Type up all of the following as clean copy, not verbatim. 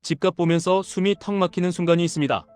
집값 보면서 숨이 턱 막히는 순간이 있습니다.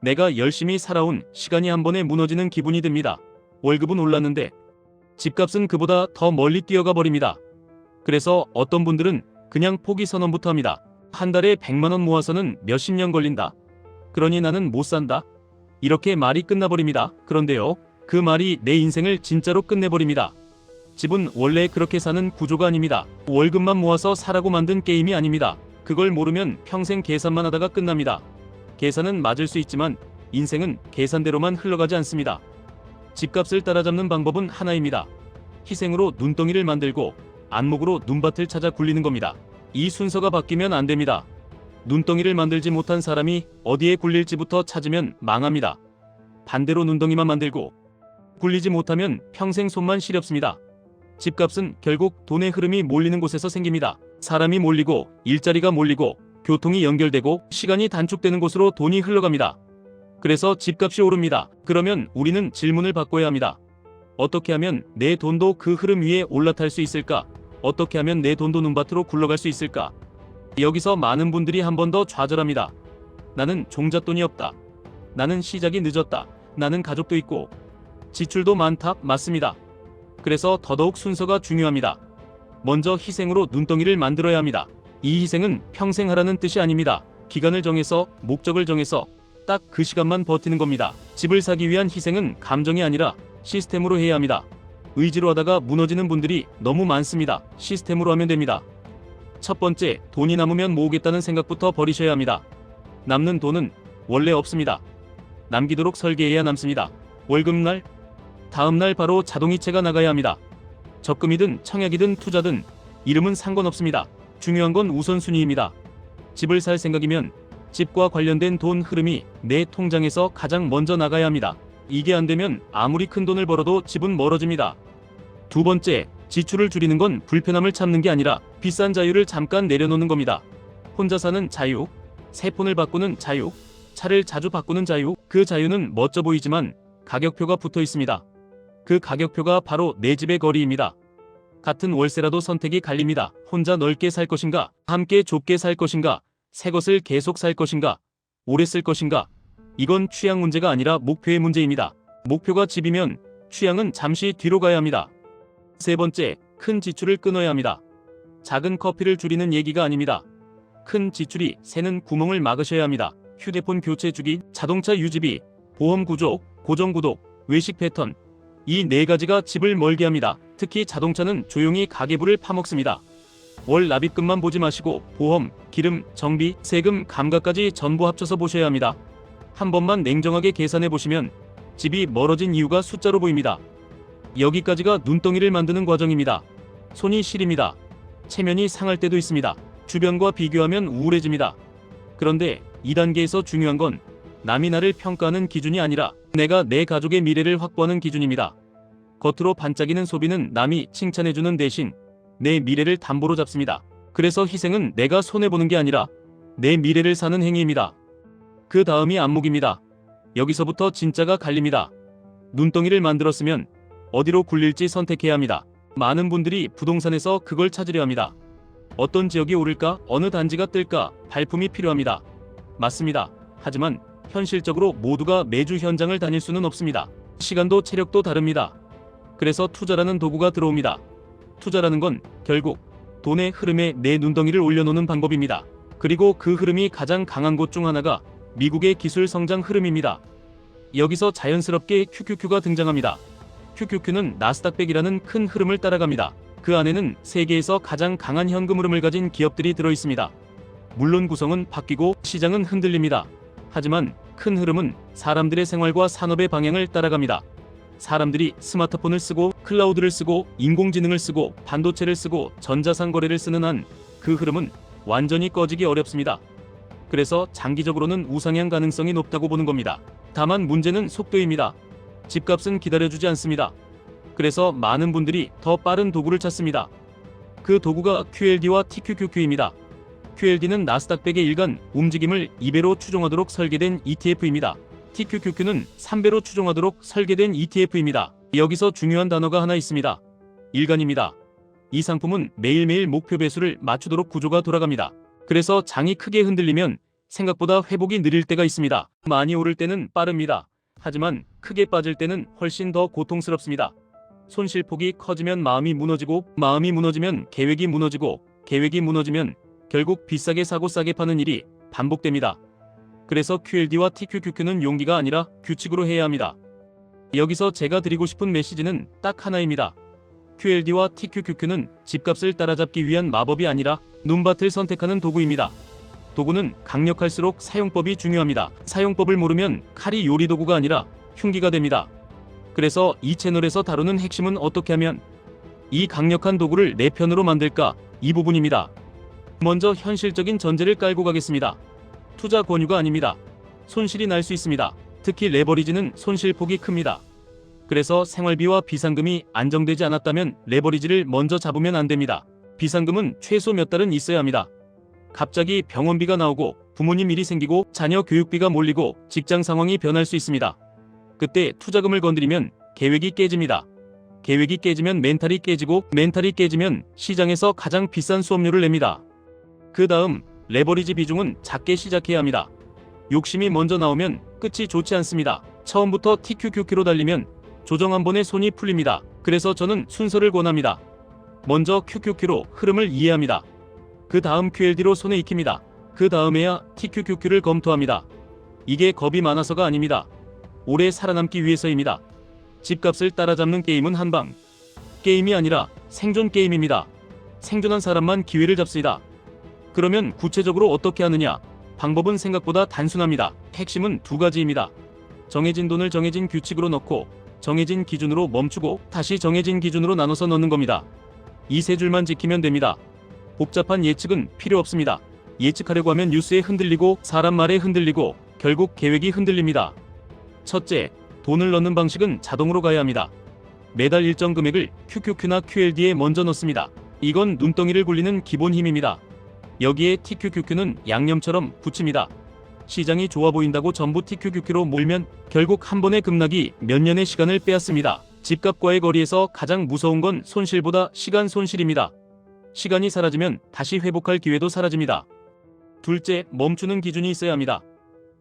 내가 열심히 살아온 시간이 한 번에 무너지는 기분이 듭니다. 월급은 올랐는데 집값은 그보다 더 멀리 뛰어가 버립니다. 그래서 어떤 분들은 그냥 포기 선언부터 합니다. 한 달에 100만 원 모아서는 몇십 년 걸린다. 그러니 나는 못 산다. 이렇게 말이 끝나버립니다. 그런데요, 그 말이 내 인생을 진짜로 끝내버립니다. 집은 원래 그렇게 사는 구조가 아닙니다. 월급만 모아서 사라고 만든 게임이 아닙니다. 그걸 모르면 평생 계산만 하다가 끝납니다. 계산은 맞을 수 있지만 인생은 계산대로만 흘러가지 않습니다. 집값을 따라잡는 방법은 하나입니다. 희생으로 눈덩이를 만들고 안목으로 눈밭을 찾아 굴리는 겁니다. 이 순서가 바뀌면 안 됩니다. 눈덩이를 만들지 못한 사람이 어디에 굴릴지부터 찾으면 망합니다. 반대로 눈덩이만 만들고 굴리지 못하면 평생 손만 시렵습니다. 집값은 결국 돈의 흐름이 몰리는 곳에서 생깁니다. 사람이 몰리고 일자리가 몰리고 교통이 연결되고 시간이 단축되는 곳으로 돈이 흘러갑니다. 그래서 집값이 오릅니다. 그러면 우리는 질문을 바꿔야 합니다. 어떻게 하면 내 돈도 그 흐름 위에 올라탈 수 있을까? 어떻게 하면 내 돈도 눈밭으로 굴러갈 수 있을까? 여기서 많은 분들이 한 번 더 좌절합니다. 나는 종잣돈이 없다. 나는 시작이 늦었다. 나는 가족도 있고 지출도 많다. 맞습니다. 그래서 더더욱 순서가 중요합니다. 먼저 희생으로 눈덩이를 만들어야 합니다. 이 희생은 평생 하라는 뜻이 아닙니다. 기간을 정해서 목적을 정해서 딱 그 시간만 버티는 겁니다. 집을 사기 위한 희생은 감정이 아니라 시스템으로 해야 합니다. 의지로 하다가 무너지는 분들이 너무 많습니다. 시스템으로 하면 됩니다. 첫 번째, 돈이 남으면 모으겠다는 생각부터 버리셔야 합니다. 남는 돈은 원래 없습니다. 남기도록 설계해야 남습니다. 월급날, 다음날 바로 자동이체가 나가야 합니다. 적금이든 청약이든 투자든 이름은 상관없습니다. 중요한 건 우선순위입니다. 집을 살 생각이면 집과 관련된 돈 흐름이 내 통장에서 가장 먼저 나가야 합니다. 이게 안 되면 아무리 큰 돈을 벌어도 집은 멀어집니다. 두 번째, 지출을 줄이는 건 불편함을 참는 게 아니라 비싼 자유를 잠깐 내려놓는 겁니다. 혼자 사는 자유, 새 폰을 바꾸는 자유, 차를 자주 바꾸는 자유. 그 자유는 멋져 보이지만 가격표가 붙어 있습니다. 그 가격표가 바로 내 집의 거리입니다. 같은 월세라도 선택이 갈립니다. 혼자 넓게 살 것인가, 함께 좁게 살 것인가, 새 것을 계속 살 것인가, 오래 쓸 것인가. 이건 취향 문제가 아니라 목표의 문제입니다. 목표가 집이면 취향은 잠시 뒤로 가야 합니다. 세 번째, 큰 지출을 끊어야 합니다. 작은 커피를 줄이는 얘기가 아닙니다. 큰 지출이 새는 구멍을 막으셔야 합니다. 휴대폰 교체 주기, 자동차 유지비, 보험 구조, 고정구독, 외식 패턴. 이 네 가지가 집을 멀게 합니다. 특히 자동차는 조용히 가계부를 파먹습니다. 월 납입금만 보지 마시고 보험, 기름, 정비, 세금, 감가까지 전부 합쳐서 보셔야 합니다. 한 번만 냉정하게 계산해 보시면 집이 멀어진 이유가 숫자로 보입니다. 여기까지가 눈덩이를 만드는 과정입니다. 손이 시립니다. 체면이 상할 때도 있습니다. 주변과 비교하면 우울해집니다. 그런데 2단계에서 중요한 건 남이 나를 평가하는 기준이 아니라 내가 내 가족의 미래를 확보하는 기준입니다. 겉으로 반짝이는 소비는 남이 칭찬해주는 대신 내 미래를 담보로 잡습니다. 그래서 희생은 내가 손해보는 게 아니라 내 미래를 사는 행위입니다. 그 다음이 안목입니다. 여기서부터 진짜가 갈립니다. 눈덩이를 만들었으면 어디로 굴릴지 선택해야 합니다. 많은 분들이 부동산에서 그걸 찾으려 합니다. 어떤 지역이 오를까, 어느 단지가 뜰까, 발품이 필요합니다. 맞습니다. 하지만 현실적으로 모두가 매주 현장을 다닐 수는 없습니다. 시간도 체력도 다릅니다. 그래서 투자라는 도구가 들어옵니다. 투자라는 건 결국 돈의 흐름에 내 눈덩이를 올려놓는 방법입니다. 그리고 그 흐름이 가장 강한 곳 중 하나가 미국의 기술 성장 흐름입니다. 여기서 자연스럽게 QQQ가 등장합니다. QQQ는 나스닥 100이라는 큰 흐름을 따라갑니다. 그 안에는 세계에서 가장 강한 현금 흐름을 가진 기업들이 들어있습니다. 물론 구성은 바뀌고 시장은 흔들립니다. 하지만 큰 흐름은 사람들의 생활과 산업의 방향을 따라갑니다. 사람들이 스마트폰을 쓰고 클라우드를 쓰고 인공지능을 쓰고 반도체를 쓰고 전자상거래를 쓰는 한 그 흐름은 완전히 꺼지기 어렵습니다. 그래서 장기적으로는 우상향 가능성이 높다고 보는 겁니다. 다만 문제는 속도입니다. 집값은 기다려주지 않습니다. 그래서 많은 분들이 더 빠른 도구를 찾습니다. 그 도구가 QLD와 TQQQ입니다. QLD는 나스닥 100의 일간 움직임을 2배로 추종하도록 설계된 ETF입니다. TQQQ는 3배로 추종하도록 설계된 ETF입니다. 여기서 중요한 단어가 하나 있습니다. 일간입니다. 이 상품은 매일매일 목표 배수를 맞추도록 구조가 돌아갑니다. 그래서 장이 크게 흔들리면 생각보다 회복이 느릴 때가 있습니다. 많이 오를 때는 빠릅니다. 하지만 크게 빠질 때는 훨씬 더 고통스럽습니다. 손실폭이 커지면 마음이 무너지고, 마음이 무너지면 계획이 무너지고, 계획이 무너지면 결국 비싸게 사고 싸게 파는 일이 반복됩니다. 그래서 QLD와 TQQQ는 용기가 아니라 규칙으로 해야 합니다. 여기서 제가 드리고 싶은 메시지는 딱 하나입니다. QLD와 TQQQ는 집값을 따라잡기 위한 마법이 아니라 눈밭을 선택하는 도구입니다. 도구는 강력할수록 사용법이 중요합니다. 사용법을 모르면 칼이 요리도구가 아니라 흉기가 됩니다. 그래서 이 채널에서 다루는 핵심은 어떻게 하면 이 강력한 도구를 내 편으로 만들까, 이 부분입니다. 먼저 현실적인 전제를 깔고 가겠습니다. 투자 권유가 아닙니다. 손실이 날 수 있습니다. 특히 레버리지는 손실폭이 큽니다. 그래서 생활비와 비상금이 안정되지 않았다면 레버리지를 먼저 잡으면 안 됩니다. 비상금은 최소 몇 달은 있어야 합니다. 갑자기 병원비가 나오고 부모님 일이 생기고 자녀 교육비가 몰리고 직장 상황이 변할 수 있습니다. 그때 투자금을 건드리면 계획이 깨집니다. 계획이 깨지면 멘탈이 깨지고, 멘탈이 깨지면 시장에서 가장 비싼 수업료를 냅니다. 그 다음 레버리지 비중은 작게 시작해야 합니다. 욕심이 먼저 나오면 끝이 좋지 않습니다. 처음부터 TQQQ로 달리면 조정 한 번에 손이 풀립니다. 그래서 저는 순서를 권합니다. 먼저 QQQ로 흐름을 이해합니다. 그 다음 QLD로 손에 익힙니다. 그 다음에야 TQQQ를 검토합니다. 이게 겁이 많아서가 아닙니다. 오래 살아남기 위해서입니다. 집값을 따라잡는 게임은 한방 게임이 아니라 생존 게임입니다. 생존한 사람만 기회를 잡습니다. 그러면 구체적으로 어떻게 하느냐? 방법은 생각보다 단순합니다. 핵심은 두 가지입니다. 정해진 돈을 정해진 규칙으로 넣고, 정해진 기준으로 멈추고, 다시 정해진 기준으로 나눠서 넣는 겁니다. 이 세 줄만 지키면 됩니다. 복잡한 예측은 필요 없습니다. 예측하려고 하면 뉴스에 흔들리고, 사람 말에 흔들리고, 결국 계획이 흔들립니다. 첫째, 돈을 넣는 방식은 자동으로 가야 합니다. 매달 일정 금액을 QQQ나 QLD에 먼저 넣습니다. 이건 눈덩이를 굴리는 기본 힘입니다. 여기에 TQQQ는 양념처럼 붙입니다. 시장이 좋아 보인다고 전부 TQQQ로 몰면 결국 한 번의 급락이 몇 년의 시간을 빼앗습니다. 집값과의 거리에서 가장 무서운 건 손실보다 시간 손실입니다. 시간이 사라지면 다시 회복할 기회도 사라집니다. 둘째, 멈추는 기준이 있어야 합니다.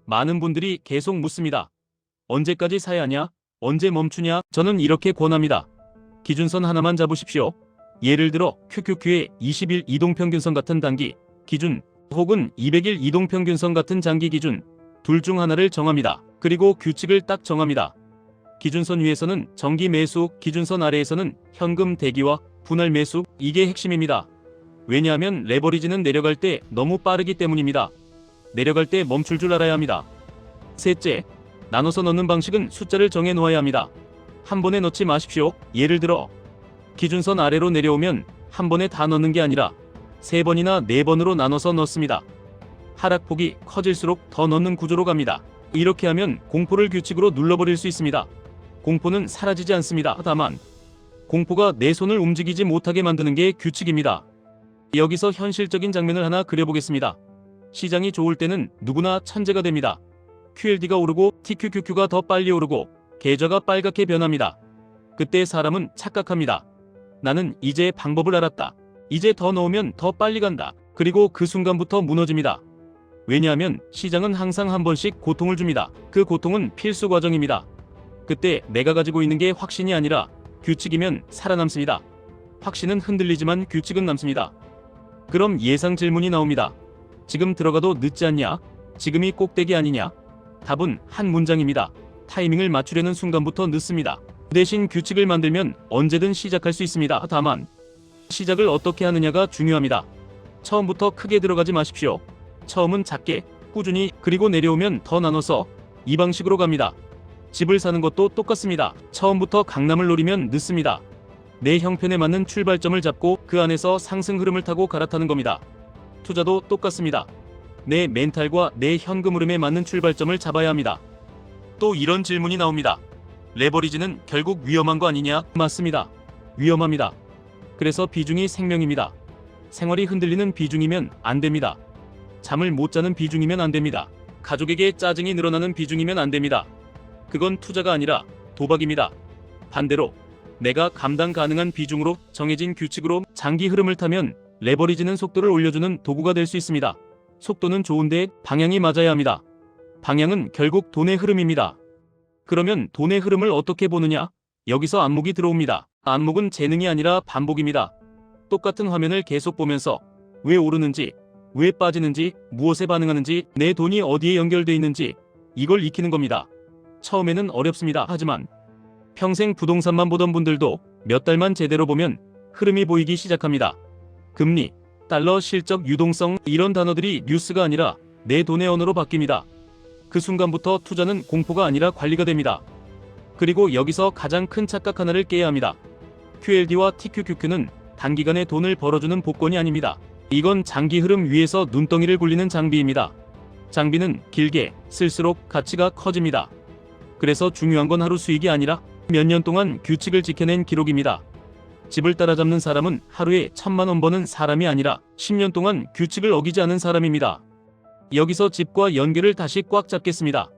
많은 분들이 계속 묻습니다. 언제까지 사야 하냐? 언제 멈추냐? 저는 이렇게 권합니다. 기준선 하나만 잡으십시오. 예를 들어 QQQ의 20일 이동평균선 같은 단기 기준, 혹은 200일 이동평균선 같은 장기 기준, 둘 중 하나를 정합니다. 그리고 규칙을 딱 정합니다. 기준선 위에서는 정기 매수, 기준선 아래에서는 현금 대기와 분할 매수, 이게 핵심입니다. 왜냐하면 레버리지는 내려갈 때 너무 빠르기 때문입니다. 내려갈 때 멈출 줄 알아야 합니다. 셋째, 나눠서 넣는 방식은 숫자를 정해 놓아야 합니다. 한 번에 넣지 마십시오. 예를 들어 기준선 아래로 내려오면 한 번에 다 넣는 게 아니라 3번이나 4번으로 나눠서 넣습니다. 하락폭이 커질수록 더 넣는 구조로 갑니다. 이렇게 하면 공포를 규칙으로 눌러버릴 수 있습니다. 공포는 사라지지 않습니다. 다만 공포가 내 손을 움직이지 못하게 만드는 게 규칙입니다. 여기서 현실적인 장면을 하나 그려보겠습니다. 시장이 좋을 때는 누구나 천재가 됩니다. QLD가 오르고 TQQQ가 더 빨리 오르고 계좌가 빨갛게 변합니다. 그때 사람은 착각합니다. 나는 이제 방법을 알았다. 이제 더 넣으면 더 빨리 간다. 그리고 그 순간부터 무너집니다. 왜냐하면 시장은 항상 한 번씩 고통을 줍니다. 그 고통은 필수 과정입니다. 그때 내가 가지고 있는 게 확신이 아니라 규칙이면 살아남습니다. 확신은 흔들리지만 규칙은 남습니다. 그럼 예상 질문이 나옵니다. 지금 들어가도 늦지 않냐? 지금이 꼭대기 아니냐? 답은 한 문장입니다. 타이밍을 맞추려는 순간부터 늦습니다. 대신 규칙을 만들면 언제든 시작할 수 있습니다. 다만 시작을 어떻게 하느냐가 중요합니다. 처음부터 크게 들어가지 마십시오. 처음은 작게, 꾸준히, 그리고 내려오면 더 나눠서, 이 방식으로 갑니다. 집을 사는 것도 똑같습니다. 처음부터 강남을 노리면 늦습니다. 내 형편에 맞는 출발점을 잡고 그 안에서 상승 흐름을 타고 갈아타는 겁니다. 투자도 똑같습니다. 내 멘탈과 내 현금 흐름에 맞는 출발점을 잡아야 합니다. 또 이런 질문이 나옵니다. 레버리지는 결국 위험한 거 아니냐? 맞습니다. 위험합니다. 그래서 비중이 생명입니다. 생활이 흔들리는 비중이면 안 됩니다. 잠을 못 자는 비중이면 안 됩니다. 가족에게 짜증이 늘어나는 비중이면 안 됩니다. 그건 투자가 아니라 도박입니다. 반대로 내가 감당 가능한 비중으로 정해진 규칙으로 장기 흐름을 타면 레버리지는 속도를 올려주는 도구가 될 수 있습니다. 속도는 좋은데 방향이 맞아야 합니다. 방향은 결국 돈의 흐름입니다. 그러면 돈의 흐름을 어떻게 보느냐? 여기서 안목이 들어옵니다. 안목은 재능이 아니라 반복입니다. 똑같은 화면을 계속 보면서 왜 오르는지, 왜 빠지는지, 무엇에 반응하는지, 내 돈이 어디에 연결되어 있는지 이걸 익히는 겁니다. 처음에는 어렵습니다. 하지만 평생 부동산만 보던 분들도 몇 달만 제대로 보면 흐름이 보이기 시작합니다. 금리, 달러 실적, 유동성 이런 단어들이 뉴스가 아니라 내 돈의 언어로 바뀝니다. 그 순간부터 투자는 공포가 아니라 관리가 됩니다. 그리고 여기서 가장 큰 착각 하나를 깨야 합니다. QLD와 TQQQ는 단기간에 돈을 벌어주는 복권이 아닙니다. 이건 장기 흐름 위에서 눈덩이를 굴리는 장비입니다. 장비는 길게 쓸수록 가치가 커집니다. 그래서 중요한 건 하루 수익이 아니라 몇 년 동안 규칙을 지켜낸 기록입니다. 집을 따라잡는 사람은 하루에 1,000만 원 버는 사람이 아니라 10년 동안 규칙을 어기지 않은 사람입니다. 여기서 집과 연결을 다시 꽉 잡겠습니다.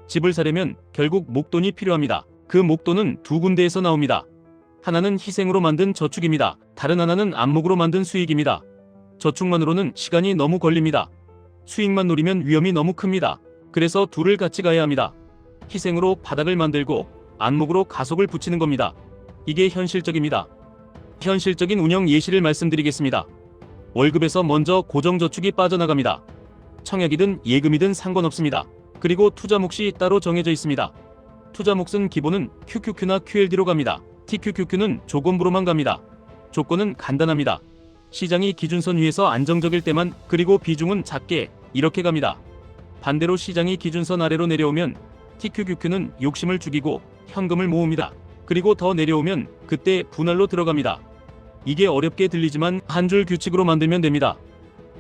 집을 사려면 결국 목돈이 필요합니다. 그 목돈은 두 군데에서 나옵니다. 하나는 희생으로 만든 저축입니다. 다른 하나는 안목으로 만든 수익입니다. 저축만으로는 시간이 너무 걸립니다. 수익만 노리면 위험이 너무 큽니다. 그래서 둘을 같이 가야 합니다. 희생으로 바닥을 만들고 안목으로 가속을 붙이는 겁니다. 이게 현실적입니다. 현실적인 운영 예시를 말씀드리겠습니다. 월급에서 먼저 고정저축이 빠져나갑니다. 청약이든 예금이든 상관없습니다. 그리고 투자 몫이 따로 정해져 있습니다. 투자 몫은 기본은 QQQ나 QLD로 갑니다. TQQQ는 조건부로만 갑니다. 조건은 간단합니다. 시장이 기준선 위에서 안정적일 때만, 그리고 비중은 작게, 이렇게 갑니다. 반대로 시장이 기준선 아래로 내려오면 TQQQ는 욕심을 죽이고 현금을 모읍니다. 그리고 더 내려오면 그때 분할로 들어갑니다. 이게 어렵게 들리지만 한 줄 규칙으로 만들면 됩니다.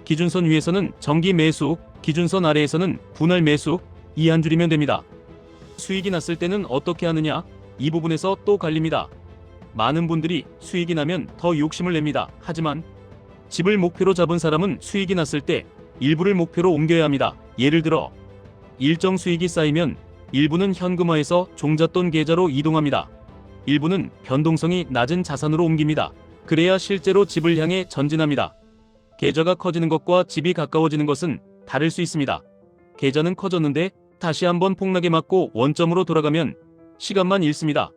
기준선 위에서는 정기 매수, 기준선 아래에서는 분할 매수, 이 한 줄이면 됩니다. 수익이 났을 때는 어떻게 하느냐? 이 부분에서 또 갈립니다. 많은 분들이 수익이 나면 더 욕심을 냅니다. 하지만 집을 목표로 잡은 사람은 수익이 났을 때 일부를 목표로 옮겨야 합니다. 예를 들어 일정 수익이 쌓이면 일부는 현금화해서 종잣돈 계좌로 이동합니다. 일부는 변동성이 낮은 자산으로 옮깁니다. 그래야 실제로 집을 향해 전진합니다. 계좌가 커지는 것과 집이 가까워지는 것은 다를 수 있습니다. 계좌는 커졌는데 다시 한번 폭락에 맞고 원점으로 돌아가면 시간만 잃습니다.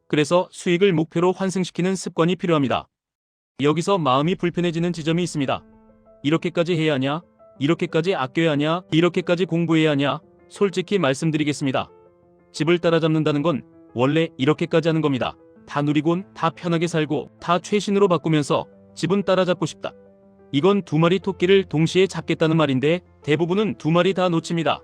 그래서 수익을 목표로 환승시키는 습관이 필요합니다. 여기서 마음이 불편해지는 지점이 있습니다. 이렇게까지 해야 하냐? 이렇게까지 아껴야 하냐? 이렇게까지 공부해야 하냐? 솔직히 말씀드리겠습니다. 집을 따라잡는다는 건 원래 이렇게까지 하는 겁니다. 다 누리곤 다 편하게 살고 다 최신으로 바꾸면서 집은 따라잡고 싶다. 이건 두 마리 토끼를 동시에 잡겠다는 말인데 대부분은 두 마리 다 놓칩니다.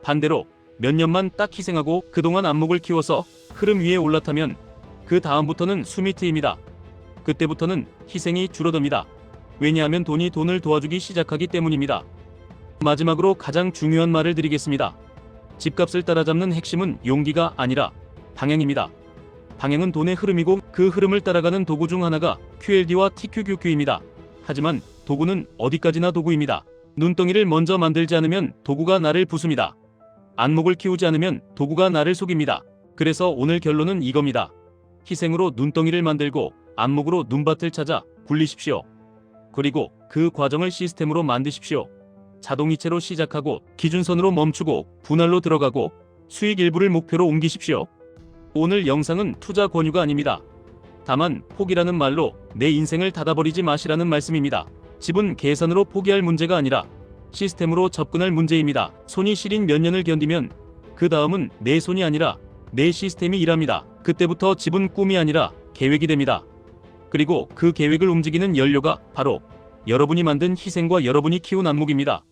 반대로 몇 년만 딱 희생하고 그동안 안목을 키워서 흐름 위에 올라타면 그 다음부터는 숨이 트입니다. 그때부터는 희생이 줄어듭니다. 왜냐하면 돈이 돈을 도와주기 시작하기 때문입니다. 마지막으로 가장 중요한 말을 드리겠습니다. 집값을 따라잡는 핵심은 용기가 아니라 방향입니다. 방향은 돈의 흐름이고 그 흐름을 따라가는 도구 중 하나가 QLD와 TQQQ입니다. 하지만 도구는 어디까지나 도구입니다. 눈덩이를 먼저 만들지 않으면 도구가 나를 부숩니다. 안목을 키우지 않으면 도구가 나를 속입니다. 그래서 오늘 결론은 이겁니다. 희생으로 눈덩이를 만들고 안목으로 눈밭을 찾아 굴리십시오. 그리고 그 과정을 시스템으로 만드십시오. 자동이체로 시작하고 기준선으로 멈추고 분할로 들어가고 수익 일부를 목표로 옮기십시오. 오늘 영상은 투자 권유가 아닙니다. 다만 포기라는 말로 내 인생을 닫아버리지 마시라는 말씀입니다. 집은 계산으로 포기할 문제가 아니라 시스템으로 접근할 문제입니다. 손이 시린 몇 년을 견디면 그 다음은 내 손이 아니라 내 시스템이 일합니다. 그때부터 집은 꿈이 아니라 계획이 됩니다. 그리고 그 계획을 움직이는 연료가 바로 여러분이 만든 희생과 여러분이 키운 안목입니다.